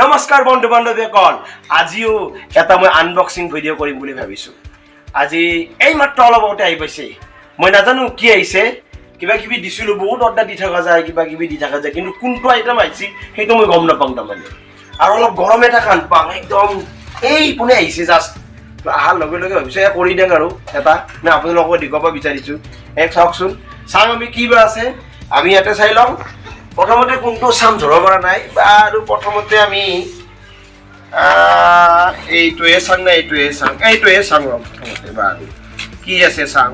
নমস্কাৰ বন্ধু বান্ধৱীসকল আজিও এটা মই আনবক্সিং ভিডিঅ' কৰিম বুলি ভাবিছো আজি এই মাত্ৰ অলপ আগতে আহি পাইছে মই নাজানো কি আহিছে কিবা কিবি দিছিলো বহুত অৰ্ডাৰ দি থকা যায় কিবা কিবি দি থকা যায় কিন্তু কোনটো আইটেম আহিছে সেইটো মই গম নাপাওঁ তাৰমানে আৰু অলপ গৰম এটা খান পাওঁ একদম এই পুনে আহিছে জাষ্ট আহাৰ লগে লগে ভাবিছো এ কৰি দেন আৰু এটা মই আপোনালোকক দেখুৱাব বিচাৰিছো এক চাওকচোন চাওঁ আমি কি বা আছে আমি ইয়াতে চাই লওঁ প্ৰথমতে কোনটো চাম ধৰা পৰা নাই আৰু প্ৰথমতে আমি এইটোৱে চাং না এইটোৱে চাং প্ৰথমতে বাৰু কি আছে চাং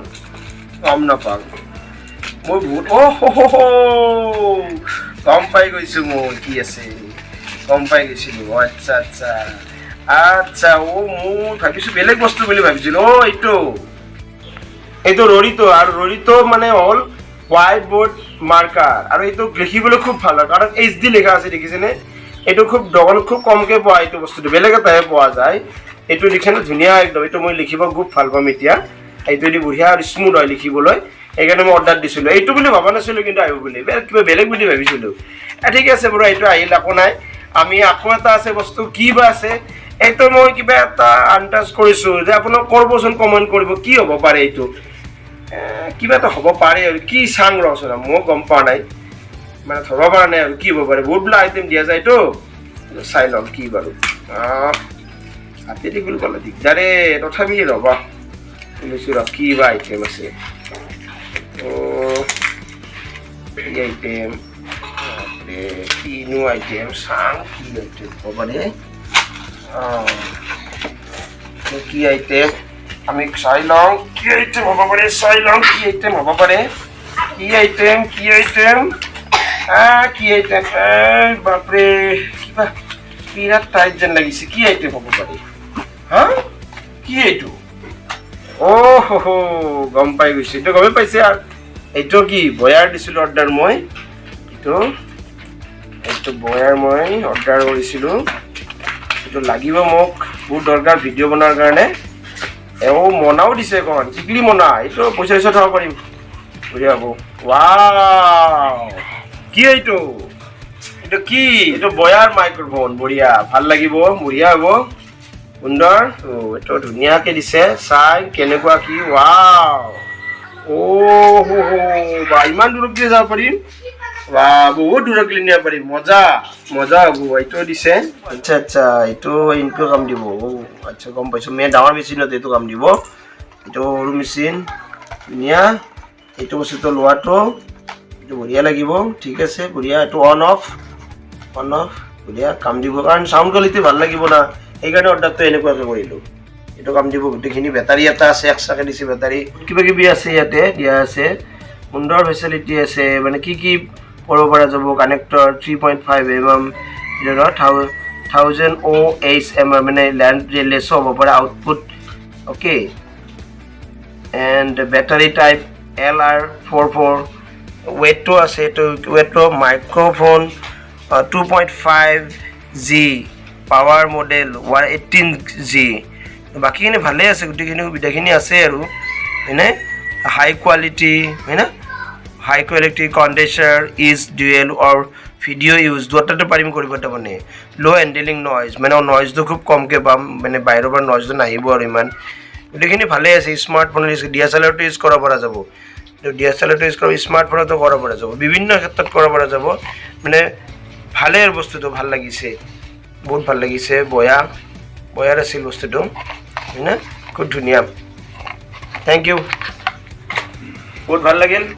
গম নাপাওঁ মই বহুত গম পাই গৈছো মই কি আছে গম পাই গৈছিলো আচ্ছা আচ্ছা আচ্ছা মই ভাবিছো বেলেগ বস্তু বুলি ভাবিছিলো এইটো ৰৰিটো আৰু ৰৰিটো মানে হ'ল হোৱাইট বোর্ড মার্কার আর এই তো লিখিবলে খুব ভালো কারণ এইচডি লেখা আছে দেখিছেনে এটো খুব ডবল খুব কমকে পাওয়া এইটো বস্তুটো বেলেগ এটাহে পোৱা যায় এইটো লিখেনে ধুনিয়া একদম এইটো মই লিখিব খুব ভাল পাম এতিয়া এইটো দি বঢ়িয়া আৰু স্মুথ হয় লিখিবলৈ এইকাৰণে মই অৰ্ডাৰ দিছিলো এইটো বুলি ভাবা নাছিলো কিন্তু আহিব বুলি কিবা বেলেগ বুলি ভাবিছিলো ঠিক আছে বড় এইটো আহিল আকো নাই আমি আকো এটা আছে বস্তু কি বা আছে এইটো মই কিবা এটা আন্দাজ কৰিছো যে আপোনাক কৰবচোন কমেন্ট কৰিব কি হ'ব পাৰে এইটো কিবা এটা হ'ব পাৰে আৰু কি চাং ৰচনা মই গম পোৱা নাই মানে ধৰব পৰা নাই আৰু কি হ'ব পাৰে বহুতবিলাক আইটেম দিয়া যায় তো চাই লম কি বাৰু হাতে দি গুল কলা দিগদাৰে তথাপি ৰবা শুনিছো ৰ কি বা আইটেম আছে কি আইটেম কিনো আইটেম চাং কি আইটেম হ'ব পাৰে কি আইটেম আমি চাই লওঁ কি আইটেম হ'ব পাৰে চাই লওঁ কি আইটেম হ'ব পাৰে কি আইটেম বাপৰে কিবা বিৰাট টাইট যেন লাগিছে কি আইটেম হ'ব পাৰে হা কি এইটো গম পাই গৈছে এইটো গমে পাইছে আৰু এইটো কি বয়াৰ দিছিলো অৰ্ডাৰ মই এইটো বয়াৰ মই অৰ্ডাৰ কৰিছিলো এইটো লাগিব মোক বহুত দৰকাৰ ভিডিঅ' বনোৱাৰ কাৰণে মনাও দিছে এখন টিকলি মনা এইটো পইচা পইচা থব পাৰিম বঢ়িয়া হ'ব ৱাও কি এইটো কি এইটো বয়াৰ মাইক্ৰফোন বঢ়িয়া ভাল লাগিব বঢ়িয়া হ'ব সুন্দৰ এইটো ধুনীয়াকে দিছে চাই কেনেকুৱা কি ৱাও বা ইমান দূৰলৈকে যাব পাৰিম বা বহুত দূৰলৈকে নিব পাৰিম মজা হ'ব এইটো দিছে আচ্ছা আচ্ছা এইটো ইনকো কাম দিব আচ্ছা গম পাইছো মে ডাঙৰ মেচিনত এইটো কাম দিব এইটো সৰু মেচিন ধুনীয়া এইটো বস্তুটো লোৱাটো এইটো বঢ়িয়া লাগিব ঠিক আছে বঢ়িয়া এইটো অন অফ বঢ়িয়া কাম দিব কাৰণ সাউণ্ড কোৱালিটি ভাল লাগিব না সেইকাৰণে অৰ্ডাৰটো এনেকুৱাকৈ কৰিলো এইটো কাম দিব গোটেইখিনি বেটাৰী এটা আছে এক্সট্ৰাকে দিছে বেটাৰী কিবা কিবি আছে ইয়াতে দিয়া আছে সুন্দৰ ফেচিলিটি আছে মানে কি কৰিব পৰা যাব কানেক্টৰ 3.5 1000 OHM মানে ল্যান্ড লেস হ'ব পাৰে output okay and battery type LR44 ওয়েটটো আছে তো ওয়েটটো microphone 2.5G power model 18G বাকিখিনি ভালে আছে গুটিখিনি সুবিধাখিনি আছে আৰু হয়নে হাই কোৱালিটি হয়না high quality condenser is dual or video use দুটাতে পাৰিম কৰিব তাৰমানে লো হ্যান্ডলিং নয়েজ মানে নয়েজটো খুব কমকে পাম মানে বাহিৰৰ পৰা নয়েজটো নাহিব আৰু ইমান গুটিখিনি ভালে আছে স্মাৰ্টফোন DSLR-টো ইউজ কৰিব পৰা যাব DSLR-টো ইউজ কৰিব স্মাৰ্টফোনতো কৰিব পৰা যাব বিভিন্ন ক্ষেত্ৰত কৰিব পৰা যাব মানে ভালে বস্তুটো ভাল লাগিছে বহুত ভাল লাগিছে বয়াৰ আছিল বস্তুটো হয়না খুব ধুনীয়া থ্যাংক ইউ বহুত ভাল লাগিল